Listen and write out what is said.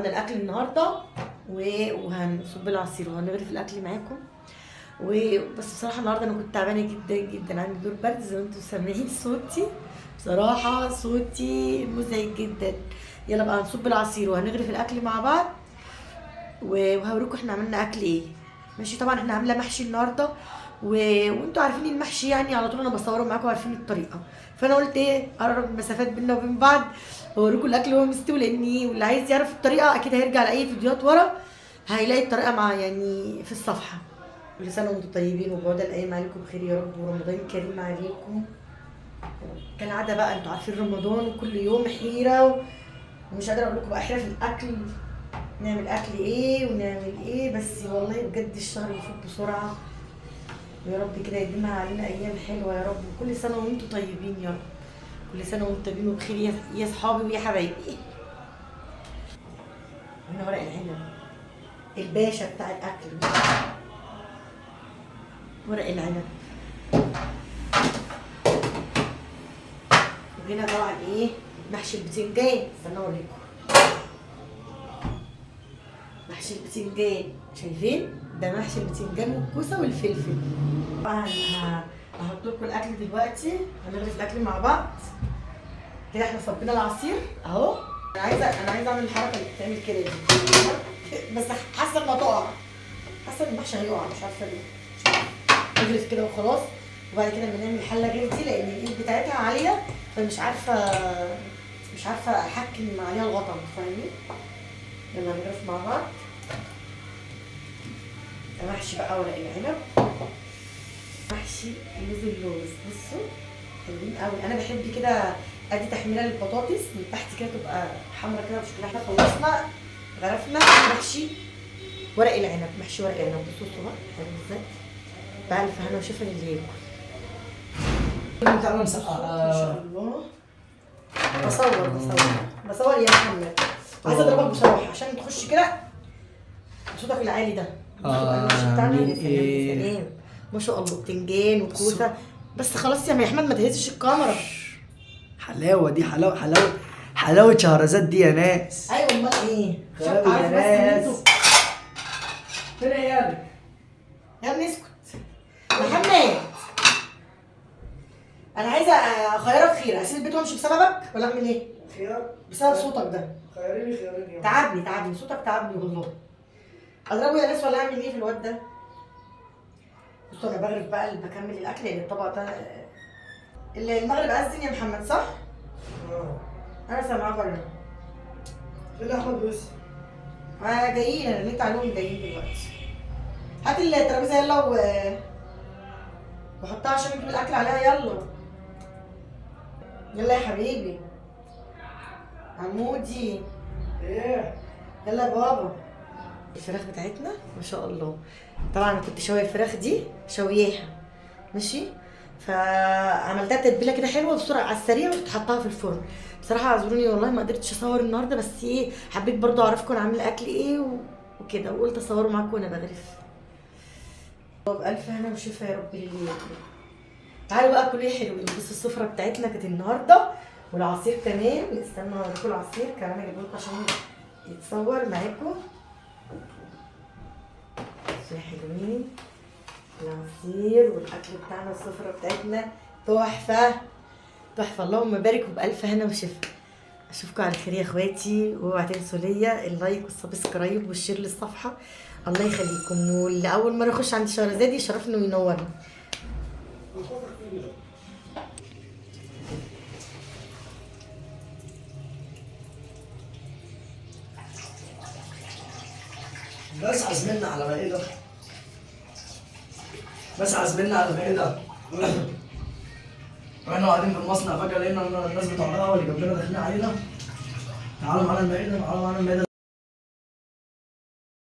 عملنا الاكل النهارده وهنصب العصير وهنغرف الاكل معاكم. وبس بصراحه النهارده انا كنت تعبانه جدا جدا، عندي دور برد زي ما انتم سامعين صوتي، بصراحه صوتي مزعج جدا. يلا بقى هنصب العصير وهنغرف الاكل مع بعض وهوريكم احنا عملنا اكل ايه. ماشي، طبعا احنا عامله محشي النهارده وانتوا عارفين المحشي يعني على طول انا بصوره معاكم وعارفين الطريقه، فانا قلت ايه اقرب المسافات بينا وبين بعض واوريكم الاكل وهو مستوي، لاني واللي عايز يعرف الطريقه اكيد هيرجع لاي فيديوهات ورا هيلاقي الطريقه مع يعني في الصفحه. كل سنه وانتم طيبين وبعد الايام عليكم بخير يا رب، ورمضان كريم عليكم. كالعاده بقى انتوا عارفين رمضان وكل يوم حيره ومش قادره اقول لكم بقى حيره في الاكل، نعمل اكل ايه ونعمل ايه، بس والله بجد الشهر يفوت بسرعه ويا رب كده يديمها علينا ايام حلوه يا رب. وكل سنه وانتم طيبين يا رب، كل سنه وانتم طيبين وبخير يا صحابي ويا حبايبي. هنا ورق العنب الباشا بتاع الاكل، ورق العنب. وهنا طبعا ايه محشي البتنجان، استنوا اوريكم محشي البتنجان، شايفين ده محشي البتنجان والكوسه والفلفل. طبعا هحط لكم الاكل دلوقتي، هنغرف الاكل مع بعض كده. احنا صبينا العصير اهو. انا عايزه اعمل الحركه اللي بتعمل كده دي، بس حاسه انها تقع، حاسه ان المحشي هيقع مش عارفه ليه. نغرف كده وخلاص، وبعد كده بنعمل حله غير دي لان الايد بتاعتها عاليه فمش عارفه احكم عليها الغطا، فاهمين؟ يلا هنغرف مع بعض. محشي بقى ورق العنب، محشي لوز اللوز، بصوا حلوين قوي. انا بحب كده ادي تحميله للبطاطس من تحت كده تبقى حمرا كده بشكل. احنا خلصنا غرفنا محشي ورق العنب، محشي ورق العنب بصوا بقى حلو ازاي. بألف هنا وشفا للي ياكل. تعالى ما شاء الله. بصور يا محمد، عايزه اضربك بصراحه عشان تخش كده صوتك العالي ده. سلام ما شاء الله، بتنجان وكوسه. بس خلاص يا احمد ما تهزش الكاميرا. حلاوه دي، حلاوه شهرزاد دي يا ناس. ايوه امال ايه؟ عارف بس ان انتوا فين عيالك؟ يا ابني اسكت محمد. انا عايزه اخيرك خير، اسيب البيت وامشي بسببك ولا اعمل ايه؟ خيار؟ بسبب صوتك ده. خيريني يا تعبني صوتك تعبني والله. اضربه يا ناس ولا اعمل ايه في الواد ده؟ بصوا انا بغرف بقى بكمل الاكل لان الطبق ده المغرب اذن يا محمد صح؟ انا سامعاه بره. فين احمد ويوسف؟ جايين، انا رنيت عليهم جايين دلوقتي. هات الترابيزه يلا وحطها عشان نجيب الاكل عليها. يلا يا حبيبي عمودي. ايه؟ يلا يا بابا. الفراخ بتاعتنا ما شاء الله. طبعا انا كنت شويه الفراخ دي شوياها ماشي، فعملتها تتبيله كده حلوه بسرعه على السريع وحطها في الفرن. بصراحه اعذروني والله ما قدرتش اصور النهارده، بس ايه حبيت برضو اعرفكم انا عامله اكل ايه وكده، وقلت اصوره معاكم وانا بغرف. بألف هنا وشفا يا رب للي ياكل. تعالوا بقى كلوا حلوين. بصوا السفره بتاعتنا كانت النهارده والعصير كمان. استنوا اوريكم العصير كمان اجيبه لكم عشان يتصور معاكم. بصوا يا حلوين العصير والاكل بتاعنا، السفره بتاعتنا تحفه تحفه. اللهم بارك وبألف هنا وشفا. اشوفكم على خير يا اخواتي، واوعوا تنسوا ليا اللايك والسبسكرايب والشير للصفحه. الله يخليكم، واللي اول مره يخش عند شهرزاد يشرفني وينورني. بس عزمنا على مائدة، واحنا قاعدين في المصنع فجأة لقينا الناس بتوع القهوة اللي جنبنا داخلين علينا. تعالوا معانا المائدة.